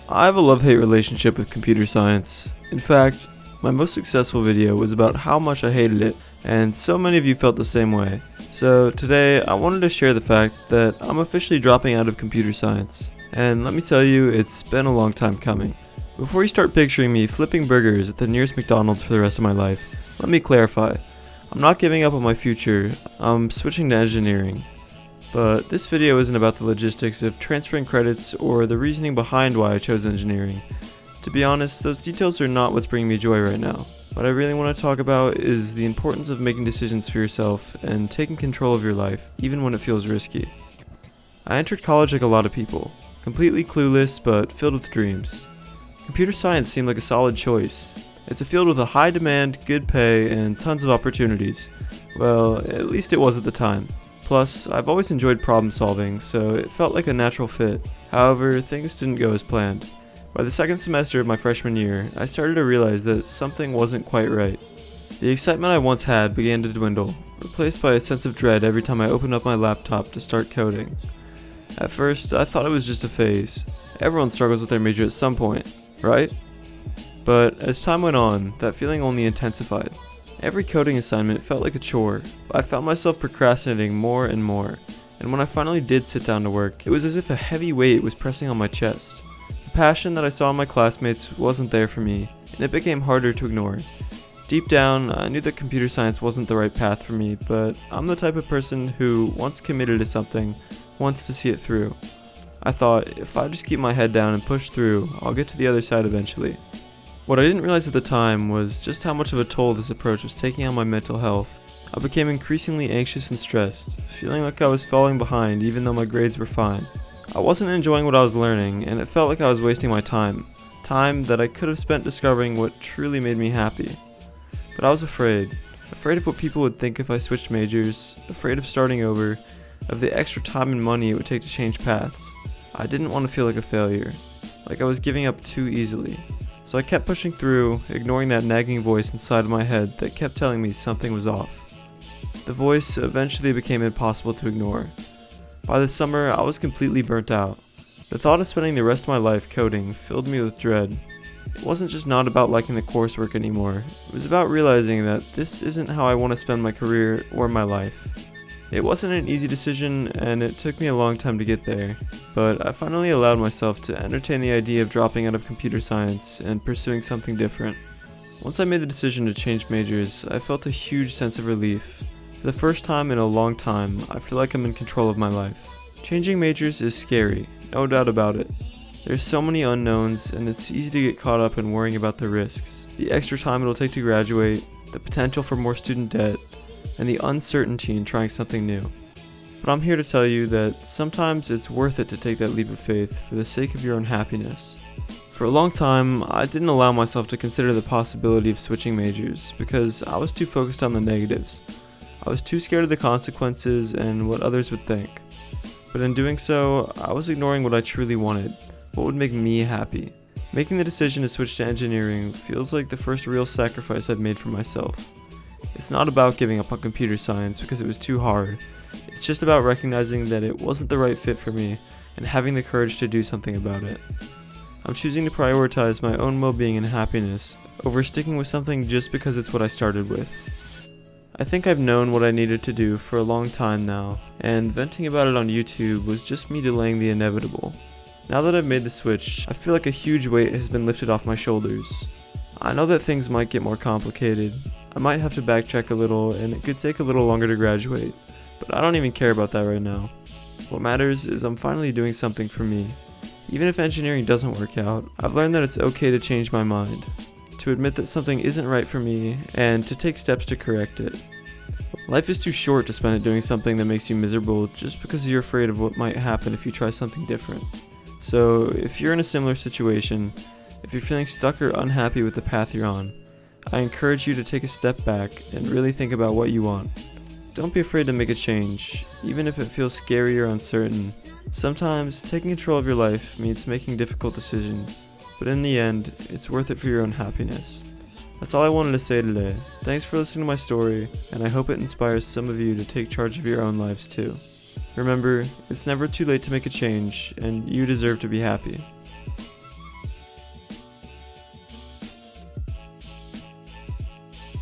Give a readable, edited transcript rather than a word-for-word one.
I have a love-hate relationship with computer science. In fact, my most successful video was about how much I hated it, and so many of you felt the same way. So today, I wanted to share the fact that I'm officially dropping out of computer science. And let me tell you, it's been a long time coming. Before you start picturing me flipping burgers at the nearest McDonald's for the rest of my life, let me clarify. I'm not giving up on my future, I'm switching to engineering. But this video isn't about the logistics of transferring credits or the reasoning behind why I chose engineering. To be honest, those details are not what's bringing me joy right now. What I really want to talk about is the importance of making decisions for yourself and taking control of your life, even when it feels risky. I entered college like a lot of people, completely clueless but filled with dreams. Computer science seemed like a solid choice. It's a field with a high demand, good pay, and tons of opportunities. Well, at least it was at the time. Plus, I've always enjoyed problem solving, so it felt like a natural fit. However, things didn't go as planned. By the second semester of my freshman year, I started to realize that something wasn't quite right. The excitement I once had began to dwindle, replaced by a sense of dread every time I opened up my laptop to start coding. At first, I thought it was just a phase. Everyone struggles with their major at some point, right? But as time went on, that feeling only intensified. Every coding assignment felt like a chore. I found myself procrastinating more and more, and when I finally did sit down to work, it was as if a heavy weight was pressing on my chest. The passion that I saw in my classmates wasn't there for me, and it became harder to ignore. Deep down, I knew that computer science wasn't the right path for me, but I'm the type of person who, once committed to something, wants to see it through. I thought, if I just keep my head down and push through, I'll get to the other side eventually. What I didn't realize at the time was just how much of a toll this approach was taking on my mental health. I became increasingly anxious and stressed, feeling like I was falling behind even though my grades were fine. I wasn't enjoying what I was learning, and it felt like I was wasting my time that I could have spent discovering what truly made me happy. But I was afraid of what people would think if I switched majors, afraid of starting over, of the extra time and money it would take to change paths. I didn't want to feel like a failure, like I was giving up too easily. So I kept pushing through, ignoring that nagging voice inside of my head that kept telling me something was off. The voice eventually became impossible to ignore. By the summer, I was completely burnt out. The thought of spending the rest of my life coding filled me with dread. It wasn't just not about liking the coursework anymore, it was about realizing that this isn't how I want to spend my career or my life. It wasn't an easy decision, and it took me a long time to get there, but I finally allowed myself to entertain the idea of dropping out of computer science and pursuing something different. Once I made the decision to change majors, I felt a huge sense of relief. For the first time in a long time, I feel like I'm in control of my life. Changing majors is scary, no doubt about it. There's so many unknowns, and it's easy to get caught up in worrying about the risks, the extra time it'll take to graduate, the potential for more student debt, and the uncertainty in trying something new. But I'm here to tell you that sometimes it's worth it to take that leap of faith for the sake of your own happiness. For a long time, I didn't allow myself to consider the possibility of switching majors because I was too focused on the negatives. I was too scared of the consequences and what others would think. But in doing so, I was ignoring what I truly wanted, what would make me happy. Making the decision to switch to engineering feels like the first real sacrifice I've made for myself. It's not about giving up on computer science because it was too hard. It's just about recognizing that it wasn't the right fit for me and having the courage to do something about it. I'm choosing to prioritize my own well-being and happiness over sticking with something just because it's what I started with. I think I've known what I needed to do for a long time now, and venting about it on YouTube was just me delaying the inevitable. Now that I've made the switch, I feel like a huge weight has been lifted off my shoulders. I know that things might get more complicated. I might have to backtrack a little, and it could take a little longer to graduate, but I don't even care about that right now. What matters is I'm finally doing something for me. Even if engineering doesn't work out, I've learned that it's okay to change my mind, to admit that something isn't right for me, and to take steps to correct it. Life is too short to spend it doing something that makes you miserable just because you're afraid of what might happen if you try something different. So, if you're in a similar situation, if you're feeling stuck or unhappy with the path you're on, I encourage you to take a step back and really think about what you want. Don't be afraid to make a change, even if it feels scary or uncertain. Sometimes, taking control of your life means making difficult decisions, but in the end, it's worth it for your own happiness. That's all I wanted to say today. Thanks for listening to my story, and I hope it inspires some of you to take charge of your own lives too. Remember, it's never too late to make a change, and you deserve to be happy.